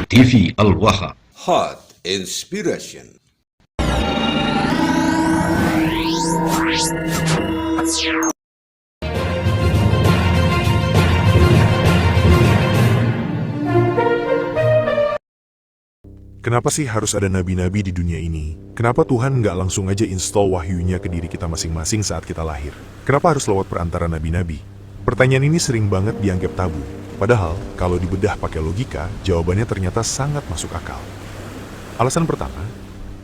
TV Al-Waha. Hot Inspiration. Kenapa sih harus ada nabi-nabi di dunia ini? Kenapa Tuhan nggak langsung aja install wahyunya ke diri kita masing-masing saat kita lahir? Kenapa harus lewat perantara nabi-nabi? Pertanyaan ini sering banget dianggap tabu. Padahal, kalau dibedah pakai logika, jawabannya ternyata sangat masuk akal. Alasan pertama,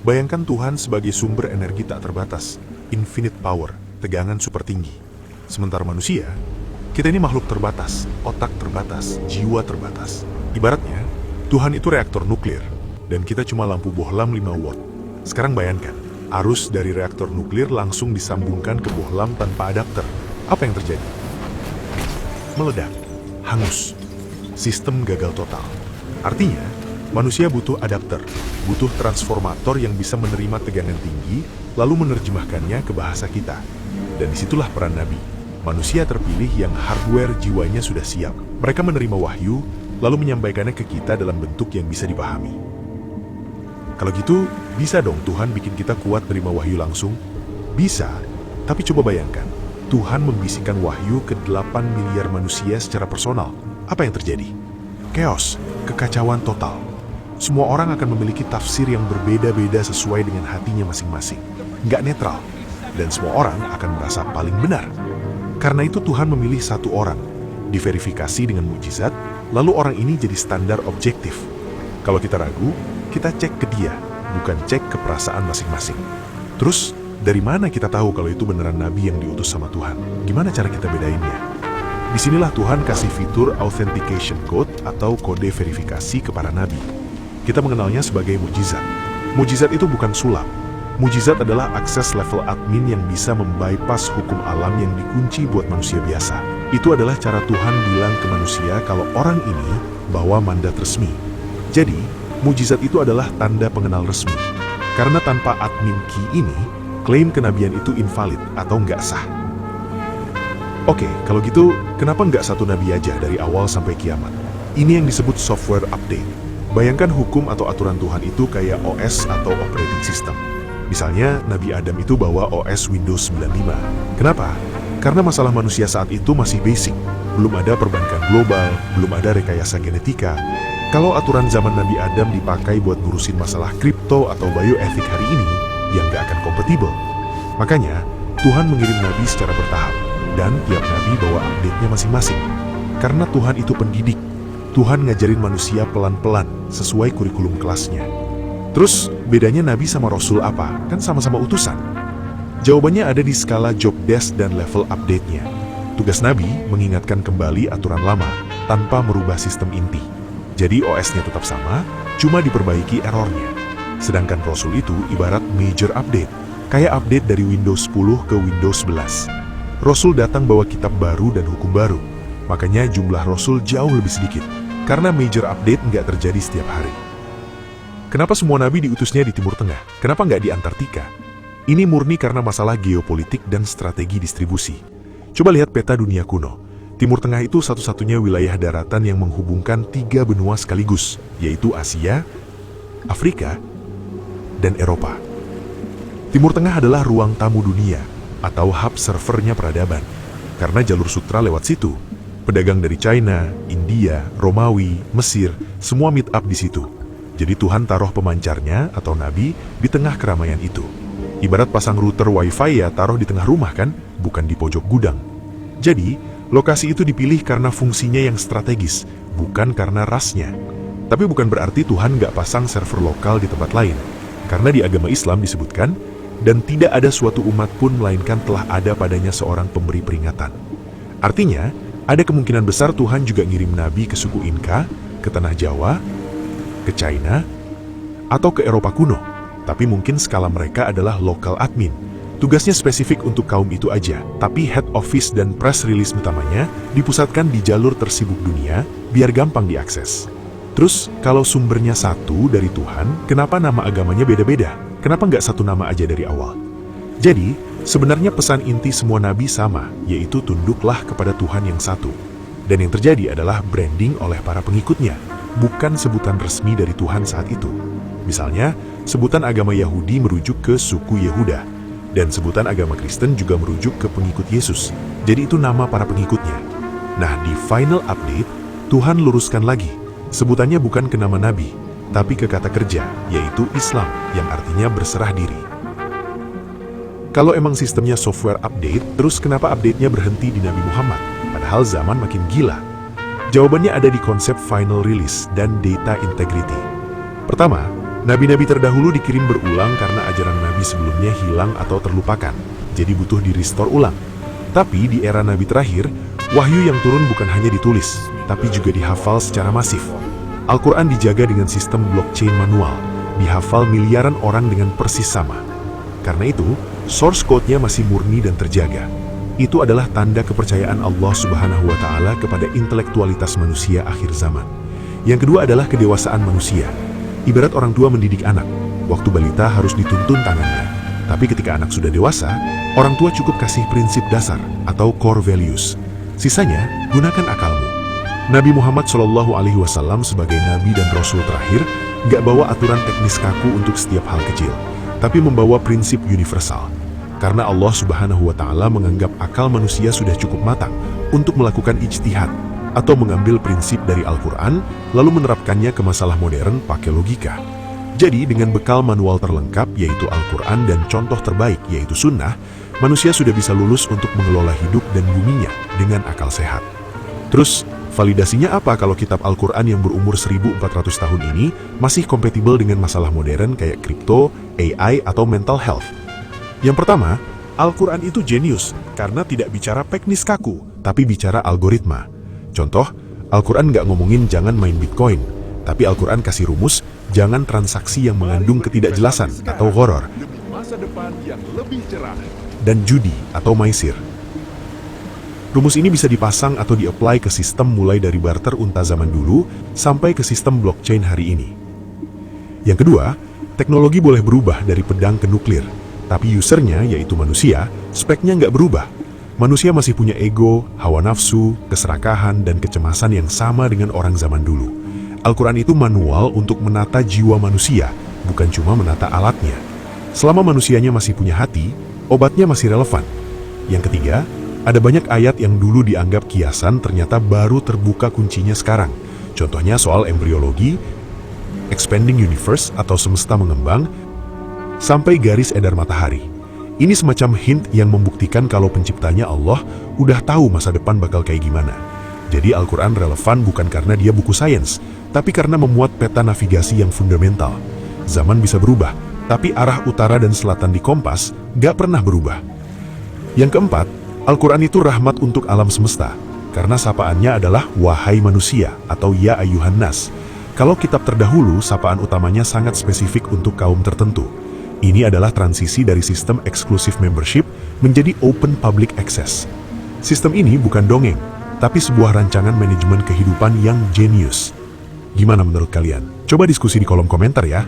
bayangkan Tuhan sebagai sumber energi tak terbatas, infinite power, tegangan super tinggi. Sementara manusia, kita ini makhluk terbatas, otak terbatas, jiwa terbatas. Ibaratnya, Tuhan itu reaktor nuklir, dan kita cuma lampu bohlam 5 watt. Sekarang bayangkan, arus dari reaktor nuklir langsung disambungkan ke bohlam tanpa adapter. Apa yang terjadi? Meledak, hangus, sistem gagal total. Artinya, manusia butuh adapter, butuh transformator yang bisa menerima tegangan tinggi, lalu menerjemahkannya ke bahasa kita. Dan disitulah peran Nabi, manusia terpilih yang hardware jiwanya sudah siap. Mereka menerima wahyu, lalu menyampaikannya ke kita dalam bentuk yang bisa dipahami. Kalau gitu, bisa dong Tuhan bikin kita kuat terima wahyu langsung? Bisa, tapi coba bayangkan, Tuhan membisikkan wahyu ke 8 miliar manusia secara personal. Apa yang terjadi? Chaos, kekacauan total. Semua orang akan memiliki tafsir yang berbeda-beda sesuai dengan hatinya masing-masing. Nggak netral, dan semua orang akan merasa paling benar. Karena itu Tuhan memilih satu orang, diverifikasi dengan mukjizat, lalu orang ini jadi standar objektif. Kalau kita ragu, kita cek ke dia, bukan cek ke perasaan masing-masing. Terus, dari mana kita tahu kalau itu beneran nabi yang diutus sama Tuhan? Gimana cara kita bedainnya? Disinilah Tuhan kasih fitur authentication code atau kode verifikasi ke para nabi. Kita mengenalnya sebagai mujizat. Mujizat itu bukan sulap. Mujizat adalah akses level admin yang bisa membypass hukum alam yang dikunci buat manusia biasa. Itu adalah cara Tuhan bilang ke manusia kalau orang ini bawa mandat resmi. Jadi, mujizat itu adalah tanda pengenal resmi. Karena tanpa admin key ini, klaim kenabian itu invalid atau nggak sah. Oke, kalau gitu, kenapa nggak satu nabi aja dari awal sampai kiamat? Ini yang disebut software update. Bayangkan hukum atau aturan Tuhan itu kayak OS atau operating system. Misalnya, Nabi Adam itu bawa OS Windows 95. Kenapa? Karena masalah manusia saat itu masih basic. Belum ada perbankan global, belum ada rekayasa genetika. Kalau aturan zaman Nabi Adam dipakai buat ngurusin masalah kripto atau bioetik hari ini, ya nggak akan kompatibel. Makanya, Tuhan mengirim nabi secara bertahap, dan tiap nabi bawa update-nya masing-masing. Karena Tuhan itu pendidik, Tuhan ngajarin manusia pelan-pelan, sesuai kurikulum kelasnya. Terus, bedanya nabi sama rasul apa? Kan sama-sama utusan. Jawabannya ada di skala job desk dan level update-nya. Tugas nabi mengingatkan kembali aturan lama, tanpa merubah sistem inti. Jadi OS-nya tetap sama, cuma diperbaiki errornya. Sedangkan Rasul itu ibarat major update, kayak update dari Windows 10 ke Windows 11. Rasul datang bawa kitab baru dan hukum baru, makanya jumlah Rasul jauh lebih sedikit, karena major update nggak terjadi setiap hari. Kenapa semua nabi diutusnya di Timur Tengah? Kenapa nggak di Antartika? Ini murni karena masalah geopolitik dan strategi distribusi. Coba lihat peta dunia kuno. Timur Tengah itu satu-satunya wilayah daratan yang menghubungkan 3 benua sekaligus, yaitu Asia, Afrika, dan Eropa. Timur Tengah adalah ruang tamu dunia, atau hub servernya peradaban. Karena jalur sutra lewat situ, pedagang dari China, India, Romawi, Mesir, semua meet up di situ. Jadi Tuhan taruh pemancarnya atau nabi di tengah keramaian itu. Ibarat pasang router wifi ya taruh di tengah rumah kan, bukan di pojok gudang. Jadi, lokasi itu dipilih karena fungsinya yang strategis, bukan karena rasnya. Tapi bukan berarti Tuhan nggak pasang server lokal di tempat lain. Karena di agama Islam disebutkan, dan tidak ada suatu umat pun melainkan telah ada padanya seorang pemberi peringatan. Artinya, ada kemungkinan besar Tuhan juga ngirim nabi ke suku Inka, ke tanah Jawa, ke China, atau ke Eropa kuno. Tapi mungkin skala mereka adalah lokal admin. Tugasnya spesifik untuk kaum itu aja, tapi head office dan press release utamanya dipusatkan di jalur tersibuk dunia, biar gampang diakses. Terus, kalau sumbernya satu dari Tuhan, kenapa nama agamanya beda-beda? Kenapa nggak satu nama aja dari awal? Jadi, sebenarnya pesan inti semua nabi sama, yaitu tunduklah kepada Tuhan yang satu. Dan yang terjadi adalah branding oleh para pengikutnya. bukan sebutan resmi dari Tuhan saat itu. Misalnya, sebutan agama Yahudi merujuk ke suku Yehuda, dan sebutan agama Kristen juga merujuk ke pengikut Yesus. Jadi itu nama para pengikutnya. Nah, di final update, Tuhan luruskan lagi. Sebutannya bukan ke nama nabi, tapi ke kata kerja, yaitu Islam, yang artinya berserah diri. Kalau emang sistemnya software update, terus kenapa update-nya berhenti di Nabi Muhammad? Padahal zaman makin gila. Jawabannya ada di konsep final release dan data integrity. Pertama, nabi-nabi terdahulu dikirim berulang karena ajaran nabi sebelumnya hilang atau terlupakan, jadi butuh di-restore ulang. Tapi di era nabi terakhir, wahyu yang turun bukan hanya ditulis, tapi juga dihafal secara masif. Al-Quran dijaga dengan sistem blockchain manual, dihafal miliaran orang dengan persis sama. Karena itu, source code-nya masih murni dan terjaga. Itu adalah tanda kepercayaan Allah Subhanahu wa Ta'ala kepada intelektualitas manusia akhir zaman. Yang kedua adalah kedewasaan manusia. Ibarat orang tua mendidik anak, waktu balita harus dituntun tangannya. Tapi ketika anak sudah dewasa, orang tua cukup kasih prinsip dasar atau core values. Sisanya, gunakan akalmu. Nabi Muhammad SAW sebagai nabi dan rasul terakhir gak bawa aturan teknis kaku untuk setiap hal kecil, tapi membawa prinsip universal. Karena Allah Subhanahu wa Ta'ala menganggap akal manusia sudah cukup matang untuk melakukan ijtihad atau mengambil prinsip dari Al-Quran lalu menerapkannya ke masalah modern pakai logika. Jadi dengan bekal manual terlengkap yaitu Al-Quran dan contoh terbaik yaitu sunnah, manusia sudah bisa lulus untuk mengelola hidup dan buminya dengan akal sehat. Terus, validasinya apa kalau kitab Al-Quran yang berumur 1400 tahun ini masih kompatibel dengan masalah modern kayak kripto, AI, atau mental health? Yang pertama, Al-Quran itu jenius karena tidak bicara teknis kaku, tapi bicara algoritma. Contoh, Al-Quran nggak ngomongin jangan main Bitcoin, tapi Al-Quran kasih rumus jangan transaksi yang mengandung ketidakjelasan atau horor, dan judi atau maisir. Rumus ini bisa dipasang atau di-apply ke sistem mulai dari barter unta zaman dulu sampai ke sistem blockchain hari ini. Yang kedua, teknologi boleh berubah dari pedang ke nuklir, tapi usernya, yaitu manusia, speknya nggak berubah. Manusia masih punya ego, hawa nafsu, keserakahan, dan kecemasan yang sama dengan orang zaman dulu. Al-Quran itu manual untuk menata jiwa manusia, bukan cuma menata alatnya. Selama manusianya masih punya hati, obatnya masih relevan. Yang ketiga, ada banyak ayat yang dulu dianggap kiasan ternyata baru terbuka kuncinya sekarang. Contohnya soal embriologi, expanding universe atau semesta mengembang, sampai garis edar matahari. Ini semacam hint yang membuktikan kalau penciptanya Allah udah tahu masa depan bakal kayak gimana. Jadi Al-Quran relevan bukan karena dia buku sains, tapi karena memuat peta navigasi yang fundamental. Zaman bisa berubah, tapi arah utara dan selatan di kompas gak pernah berubah. Yang keempat, Al-Quran itu rahmat untuk alam semesta, karena sapaannya adalah wahai manusia atau ya ayyuhan nas. Kalau kitab terdahulu, sapaan utamanya sangat spesifik untuk kaum tertentu. Ini adalah transisi dari sistem exclusive membership menjadi open public access. Sistem ini bukan dongeng, tapi sebuah rancangan manajemen kehidupan yang jenius. Gimana menurut kalian? Coba diskusi di kolom komentar ya.